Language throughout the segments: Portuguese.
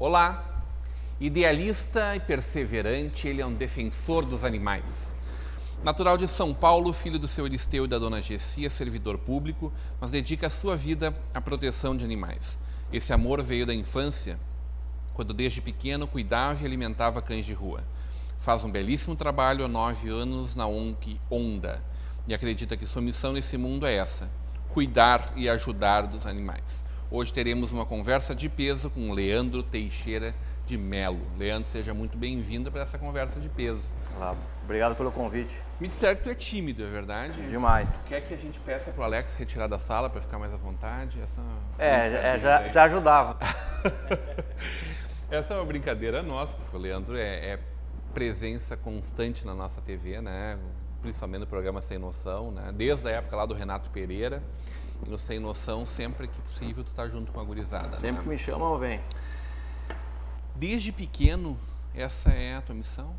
Olá! Idealista e perseverante, ele é um defensor dos animais. Natural de São Paulo, filho do seu Euristeu e da dona Gessia, servidor público, mas dedica a sua vida à proteção de animais. Esse amor veio da infância, quando desde pequeno cuidava e alimentava cães de rua. Faz um belíssimo trabalho há 9 anos na ONG Onda e acredita que sua missão nesse mundo é essa: cuidar e ajudar dos animais. Hoje teremos uma conversa de peso com Leandro Teixeira de Melo. Leandro, seja muito bem-vindo para essa conversa de peso. Olá, obrigado pelo convite. Me disseram que tu é tímido, é verdade? Demais. Quer que a gente peça para o Alex retirar da sala para ficar mais à vontade? Já ajudava. Essa é uma brincadeira nossa, porque o Leandro é presença constante na nossa TV, né? Principalmente no programa Sem Noção, né? Desde a época lá do Renato Pereira. E no Sem Noção, sempre que possível, tu tá junto com a gurizada. Sempre né? que me chamam, eu venho. Desde pequeno, essa é a tua missão?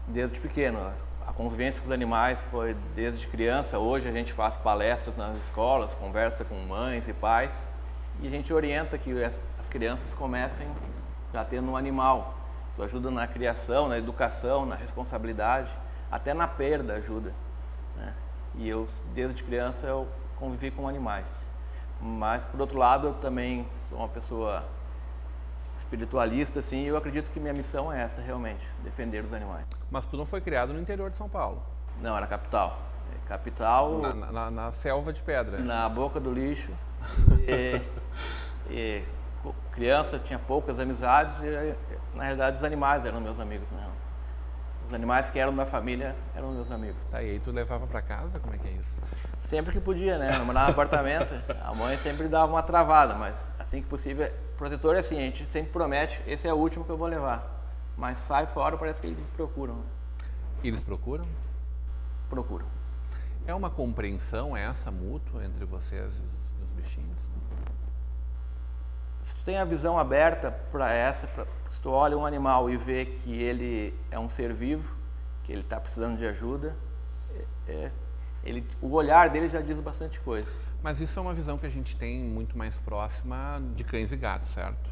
Desde pequeno. A convivência com os animais foi desde criança. Hoje a gente faz palestras nas escolas, conversa com mães e pais. E a gente orienta que as crianças comecem já tendo um animal. Isso ajuda na criação, na educação, na responsabilidade, até na perda ajuda, né? E eu, desde criança, eu convivi com animais. Mas, por outro lado, eu também sou uma pessoa espiritualista, assim, e eu acredito que minha missão é essa, realmente, defender os animais. Mas tu não foi criado no interior de São Paulo? Não, era capital. Capital... Na selva de pedra? Na boca do lixo. E criança, tinha poucas amizades e, na realidade, os animais eram meus amigos mesmo. Os animais que eram da família eram meus amigos. Tá, e aí tu levava pra casa? Como é que é isso? Sempre que podia, né? Eu morava no apartamento, a mãe sempre dava uma travada, mas assim que possível. Protetor é assim, a gente sempre promete, esse é o último que eu vou levar. Mas sai fora, parece que eles procuram. Eles procuram? Procuram. É uma compreensão essa mútua entre vocês e os bichinhos? Se tu tem a visão aberta para se tu olha um animal e vê que ele é um ser vivo, que ele está precisando de ajuda, o olhar dele já diz bastante coisa. Mas isso é uma visão que a gente tem muito mais próxima de cães e gatos, certo?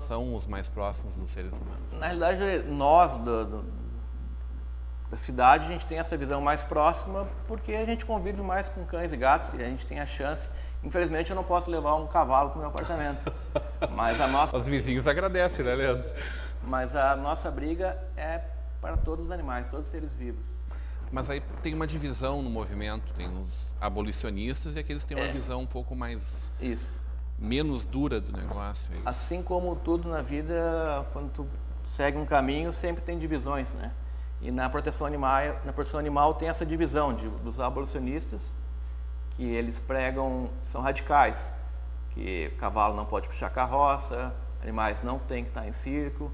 São os mais próximos dos seres humanos. Na realidade, nós da cidade, a gente tem essa visão mais próxima porque a gente convive mais com cães e gatos e a gente tem a chance. Infelizmente, eu não posso levar um cavalo para o meu apartamento. Mas Os vizinhos agradecem, né, Leandro? Mas a nossa briga é para todos os animais, todos os seres vivos. Mas aí tem uma divisão no movimento, tem os abolicionistas e aqueles que têm uma visão um pouco mais... Isso. Menos dura do negócio. É isso. Assim como tudo na vida, quando tu segue um caminho, sempre tem divisões, né? E na proteção animal tem essa divisão dos abolicionistas, que eles pregam, são radicais, que cavalo não pode puxar carroça, animais não tem que estar em circo,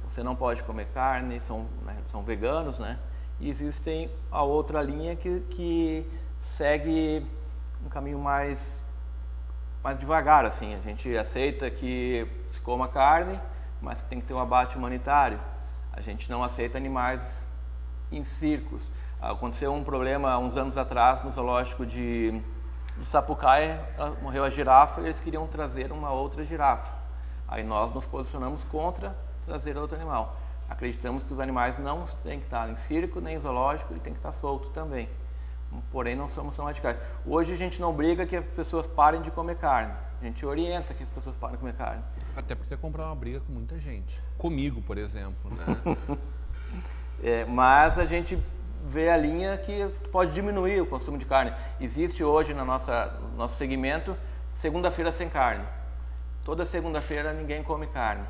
você não pode comer carne, são veganos, né? E existem a outra linha que segue um caminho mais devagar, assim. A gente aceita que se coma carne, mas que tem que ter um abate humanitário. A gente não aceita animais em circos. Aconteceu um problema há uns anos atrás no zoológico de Sapucaia, morreu a girafa e eles queriam trazer uma outra girafa. Aí nós nos posicionamos contra trazer outro animal. Acreditamos que os animais não têm que estar em circo nem em zoológico, ele tem que estar solto também. Porém, não somos tão radicais. Hoje a gente não briga que as pessoas parem de comer carne. A gente orienta que as pessoas parem de comer carne. Até porque comprar uma briga com muita gente. Comigo, por exemplo, né? Mas a gente vê a linha que pode diminuir o consumo de carne. Existe hoje no nosso segmento segunda-feira sem carne. Toda segunda-feira ninguém come carne.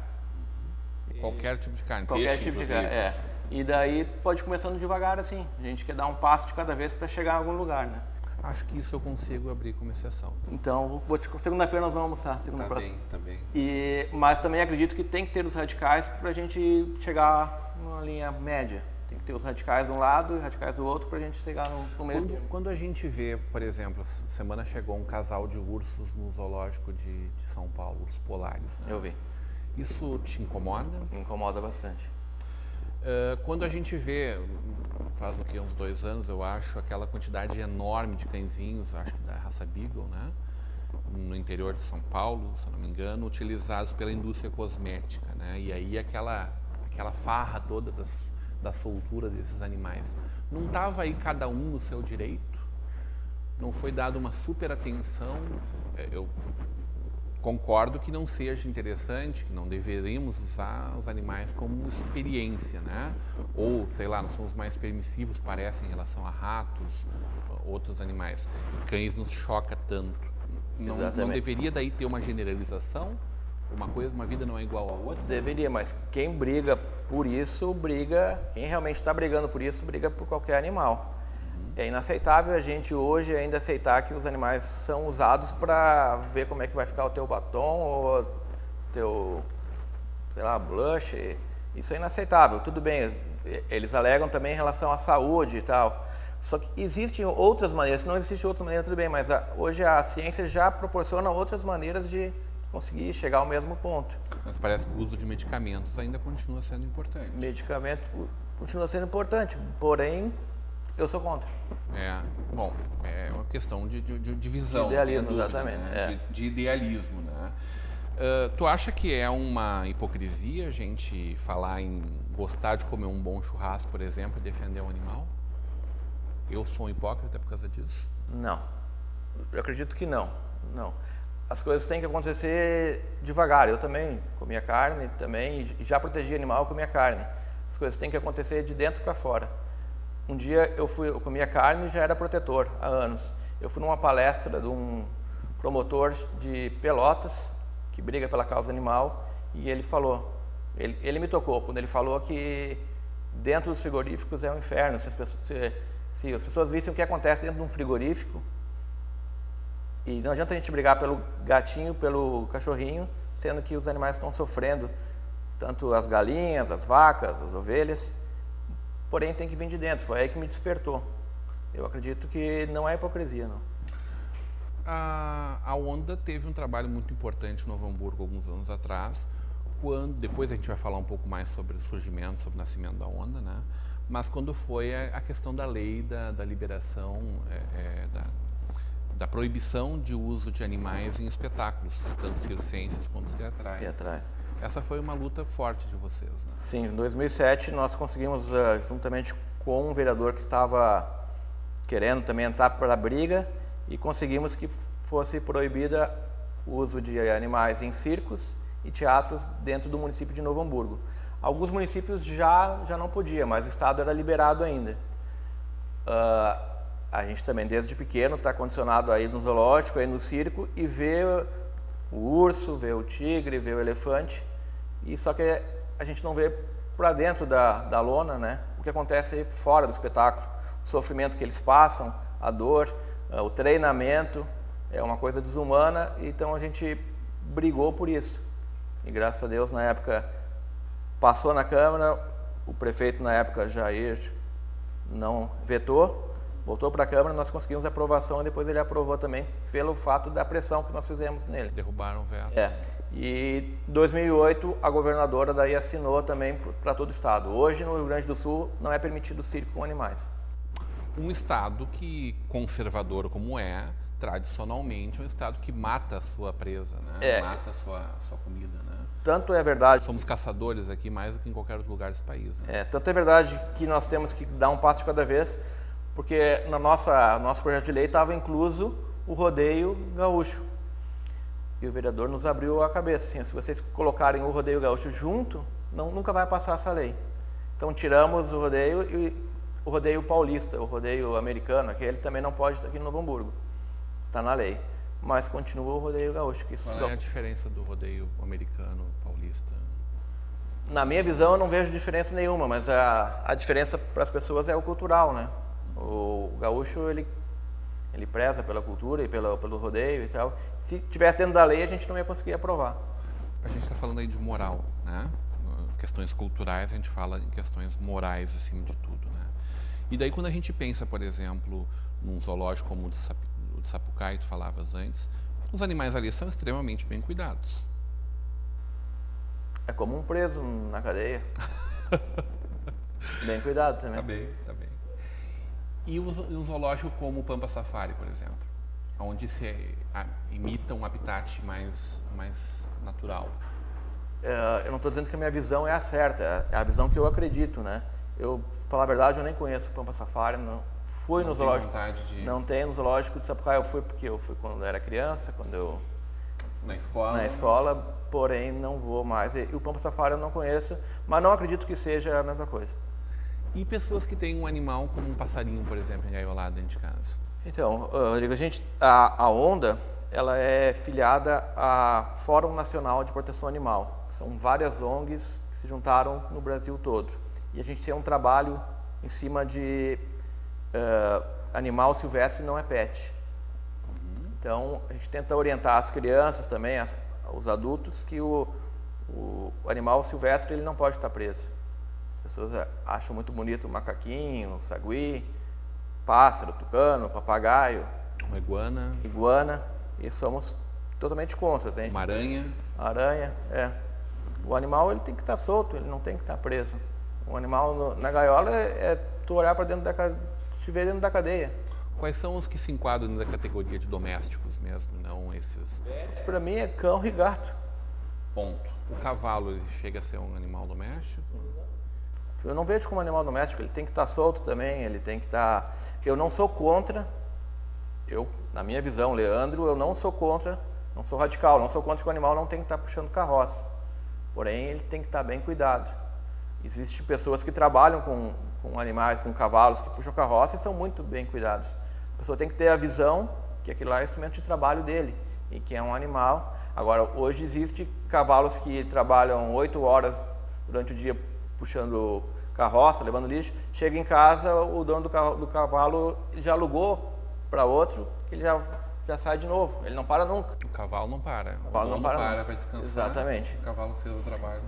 Qualquer tipo de carne, qualquer peixe, tipo inclusive. de carne, E daí pode ir começando devagar assim. A gente quer dar um passo de cada vez para chegar em algum lugar, né? Acho que isso eu consigo abrir como exceção. Então, segunda-feira nós vamos almoçar, segunda próxima. Tá bem. Mas também acredito que tem que ter os radicais para a gente chegar numa linha média. Tem que ter os radicais de um lado e os radicais do outro para a gente chegar no meio. Quando a gente vê, por exemplo, essa semana chegou um casal de ursos no zoológico de São Paulo, os polares. Né? Eu vi. Isso te incomoda? Me incomoda bastante. Quando a gente vê, faz o que, uns 2 anos eu acho, aquela quantidade enorme de cãezinhos, acho que da raça Beagle, né? no interior de São Paulo, se eu não me engano, utilizados pela indústria cosmética, né? E aí aquela farra toda da soltura desses animais. Não estava aí cada um no seu direito? Não foi dada uma super atenção? Eu concordo que não seja interessante, que não deveríamos usar os animais como experiência, né? Ou, sei lá, nós somos mais permissivos, parece, em relação a ratos, outros animais. Cães nos choca tanto. Não deveria daí ter uma generalização? Uma vida não é igual a outra? Deveria, mas quem briga por isso, quem realmente está brigando por isso, briga por qualquer animal. É inaceitável a gente hoje ainda aceitar que os animais são usados para ver como é que vai ficar o teu batom ou teu, sei lá, blush. Isso é inaceitável. Tudo bem, eles alegam também em relação à saúde e tal. Só que existem outras maneiras. Se não existe outra maneira, tudo bem, mas hoje a ciência já proporciona outras maneiras de conseguir chegar ao mesmo ponto. Mas parece que o uso de medicamentos ainda continua sendo importante. Medicamento continua sendo importante, porém eu sou contra. Bom, é uma questão de visão. De idealismo, dúvida, exatamente. Né? De idealismo, né? Tu acha que é uma hipocrisia a gente falar em gostar de comer um bom churrasco, por exemplo, e defender um animal? Eu sou um hipócrita por causa disso? Não. Eu acredito que não. Não. As coisas têm que acontecer devagar. Eu também comia carne, também, e já protegia animal, comia carne. As coisas têm que acontecer de dentro para fora. Um dia eu comia carne e já era protetor, há anos. Eu fui numa palestra de um promotor de Pelotas, que briga pela causa animal, e ele falou, ele me tocou, quando ele falou que dentro dos frigoríficos é um inferno. Se as pessoas vissem o que acontece dentro de um frigorífico, e não adianta a gente brigar pelo gatinho, pelo cachorrinho, sendo que os animais estão sofrendo, tanto as galinhas, as vacas, as ovelhas. Porém, tem que vir de dentro. Foi aí que me despertou. Eu acredito que não é hipocrisia, não. A Honda teve um trabalho muito importante no Novo Hamburgo alguns anos atrás, depois a gente vai falar um pouco mais sobre o surgimento, sobre o nascimento da Honda, né? Mas quando foi a questão da lei da liberação, da proibição de uso de animais em espetáculos, tanto circenses quanto teatrais. Essa foi uma luta forte de vocês, né? Sim, em 2007 nós conseguimos, juntamente com um vereador que estava querendo também entrar para a briga, e conseguimos que fosse proibida o uso de animais em circos e teatros dentro do município de Novo Hamburgo. Alguns municípios já não podia, mas o estado era liberado ainda. A gente também, desde pequeno, está condicionado a ir no zoológico, a ir no circo e ver o urso, ver o tigre, ver o elefante. E só que a gente não vê para dentro da lona, né? O que acontece fora do espetáculo, o sofrimento que eles passam, a dor, o treinamento, é uma coisa desumana. Então a gente brigou por isso. E graças a Deus, na época, passou na Câmara, o prefeito na época, Jair, não vetou, voltou para a Câmara, nós conseguimos a aprovação e depois ele aprovou também pelo fato da pressão que nós fizemos nele. Derrubaram o veto. E em 2008 a governadora daí assinou também para todo o estado. Hoje no Rio Grande do Sul não é permitido circo com animais. Um estado que, conservador como tradicionalmente, é um estado que mata a sua presa, né? Mata a sua comida, né? Tanto é verdade... Somos caçadores aqui mais do que em qualquer outro lugar desse país, né? Tanto é verdade que nós temos que dar um passo de cada vez, porque no nosso projeto de lei estava incluso o rodeio gaúcho. E o vereador nos abriu a cabeça, assim, se vocês colocarem o rodeio gaúcho junto, nunca vai passar essa lei. Então tiramos o rodeio e o rodeio paulista, o rodeio americano, aquele também não pode estar aqui no Novo Hamburgo. Está na lei. Mas continua o rodeio gaúcho. Qual é a diferença do rodeio americano, paulista? Na minha visão, eu não vejo diferença nenhuma, mas a diferença para as pessoas é o cultural, né? O gaúcho, ele preza pela cultura e pelo rodeio e tal. Se tivesse dentro da lei, a gente não ia conseguir aprovar. A gente está falando aí de moral, né? Questões culturais, a gente fala em questões morais acima de tudo, né? E daí quando a gente pensa, por exemplo, num zoológico como o de Sapucaí, tu falavas antes, os animais ali são extremamente bem cuidados. É como um preso na cadeia. Bem cuidado também. Tá bem. E um zoológico como o Pampa Safari, por exemplo? onde se imita um habitat mais natural. Eu não estou dizendo que a minha visão é a certa, é a visão que eu acredito, né? Eu, pra falar a verdade, eu nem conheço o Pampa Safari, não fui no zoológico. Não tem no zoológico de Sapucaia, eu fui porque eu fui quando eu era criança, quando eu na escola, porém não vou mais. E o Pampa Safari eu não conheço, mas não acredito que seja a mesma coisa. E pessoas que têm um animal como um passarinho, por exemplo, engaiolado dentro de casa? Então, Rodrigo, a ONDA, ela é filiada a Fórum Nacional de Proteção Animal. São várias ONGs que se juntaram no Brasil todo. E a gente tem um trabalho em cima de animal silvestre não é pet. Então, a gente tenta orientar as crianças também, os adultos, que o animal silvestre ele não pode estar preso. As pessoas acham muito bonito o macaquinho, o sagui, pássaro, tucano, papagaio. Uma iguana. Iguana. E somos totalmente contra. Uma aranha. Aranha, é. O animal ele tem que estar solto, ele não tem que estar preso. O animal na gaiola é tu olhar para dentro te ver dentro da cadeia. Quais são os que se enquadram na categoria de domésticos mesmo, não esses? Para mim é cão e gato. Ponto. O cavalo ele chega a ser um animal doméstico? Eu não vejo como animal doméstico, ele tem que estar solto também, ele tem que estar... Eu não sou contra, na minha visão, Leandro, eu não sou contra, não sou radical, não sou contra que o animal não tem que estar puxando carroça. Porém, ele tem que estar bem cuidado. Existem pessoas que trabalham com animais, com cavalos que puxam carroça e são muito bem cuidados. A pessoa tem que ter a visão que aquilo lá é instrumento de trabalho dele e que é um animal. Agora, hoje existem cavalos que trabalham 8 horas durante o dia puxando carroça, levando lixo. Chega em casa, o dono do cavalo já alugou para outro, ele já sai de novo. Ele não para nunca. O cavalo não para. O cavalo não para para descansar. Exatamente. O cavalo que fez o trabalho.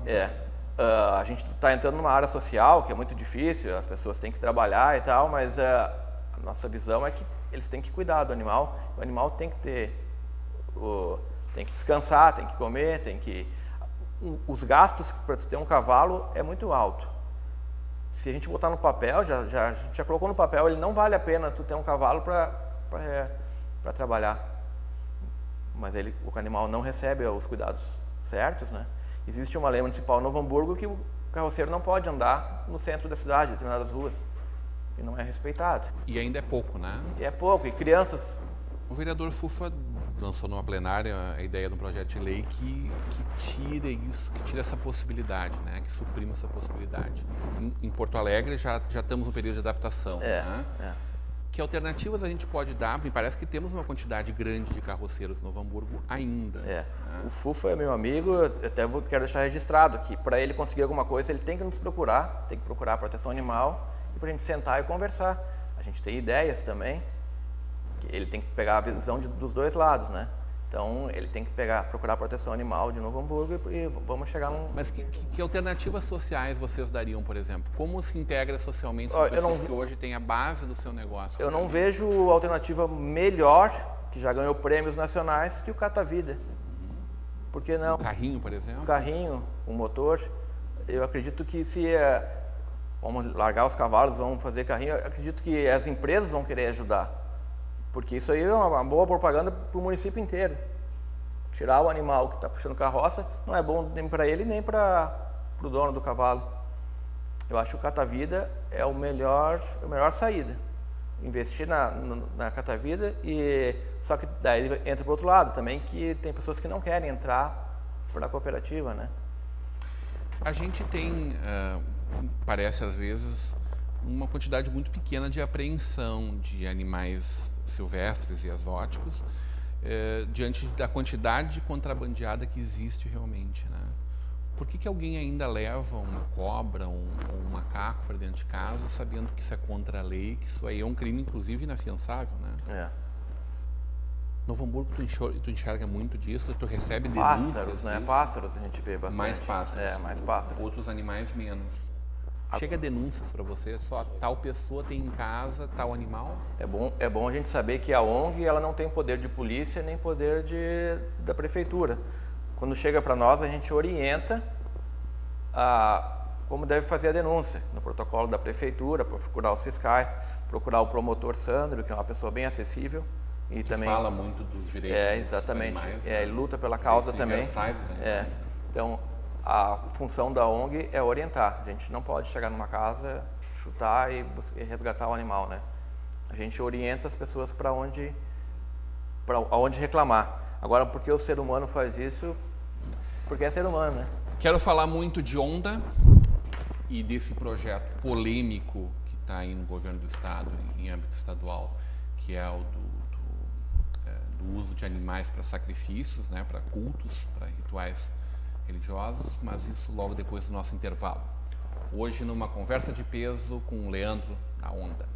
A gente está entrando numa área social que é muito difícil, as pessoas têm que trabalhar e tal, mas a nossa visão é que eles têm que cuidar do animal. O animal tem que tem que descansar, tem que comer, os gastos para ter um cavalo é muito alto. Se a gente botar no papel, a gente já colocou no papel, ele não vale a pena tu ter um cavalo para trabalhar. Mas o animal não recebe os cuidados certos, né? Existe uma lei municipal em Novo Hamburgo que o carroceiro não pode andar no centro da cidade, em determinadas ruas. E não é respeitado. E ainda é pouco, né? E é pouco. E crianças... O vereador Fufa lançou numa plenária a ideia de um projeto de lei que tira essa possibilidade, né? Que suprima essa possibilidade. Em Porto Alegre já estamos no período de adaptação. Né? Que alternativas a gente pode dar? Me parece que temos uma quantidade grande de carroceiros no Novo Hamburgo ainda. Né? O Fufa é meu amigo, quero deixar registrado que para ele conseguir alguma coisa ele tem que nos procurar, tem que procurar a proteção animal e para a gente sentar e conversar. A gente tem ideias também. Ele tem que pegar a visão dos dois lados, né? Então, ele tem que procurar a proteção animal de Novo Hamburgo e vamos chegar num... Mas que alternativas sociais vocês dariam, por exemplo? Como se integra socialmente as pessoas que hoje têm a base do seu negócio? Eu não vejo alternativa melhor, que já ganhou prêmios nacionais, que o Catavida. Por que não? Um carrinho, por exemplo? Um carrinho, um motor. Eu acredito que vamos largar os cavalos, vamos fazer carrinho, eu acredito que as empresas vão querer ajudar. Porque isso aí é uma boa propaganda para o município inteiro. Tirar o animal que está puxando carroça não é bom nem para ele nem para o dono do cavalo. Eu acho que o Catavida é a melhor saída. Investir na Catavida só que daí entra para o outro lado também, que tem pessoas que não querem entrar para a cooperativa, né? A gente tem, parece às vezes, uma quantidade muito pequena de apreensão de animais silvestres e exóticos diante da quantidade de contrabandeada que existe realmente, né? Por que alguém ainda leva uma cobra, um macaco para dentro de casa, sabendo que isso é contra a lei, que isso aí é um crime inclusive inafiançável, né? Novo Hamburgo, tu enxerga muito disso, tu recebe denúncias? Pássaros, né? Pássaros a gente vê bastante. Mais pássaros. Mais pássaros. Outros animais menos. Chega denúncias para você, só tal pessoa tem em casa tal animal? É bom a gente saber que a ONG ela não tem poder de polícia nem poder da prefeitura. Quando chega para nós, a gente orienta como deve fazer a denúncia, no protocolo da prefeitura, procurar os fiscais, procurar o promotor Sandro, que é uma pessoa bem acessível, E que também fala muito dos direitos exatamente. dos animais. Ele luta pela causa também. Dos animais. Então, a função da ONG é orientar. A gente não pode chegar numa casa, chutar e resgatar o animal, né? A gente orienta as pessoas para onde reclamar. Agora, por que o ser humano faz isso? Porque é ser humano, né? Quero falar muito de Onda e desse projeto polêmico que está aí no governo do estado, em âmbito estadual, que é o do uso de animais para sacrifícios, né, para cultos, para rituais religiosos, mas isso logo depois do nosso intervalo. Hoje, numa conversa de peso com o Leandro, da Onda.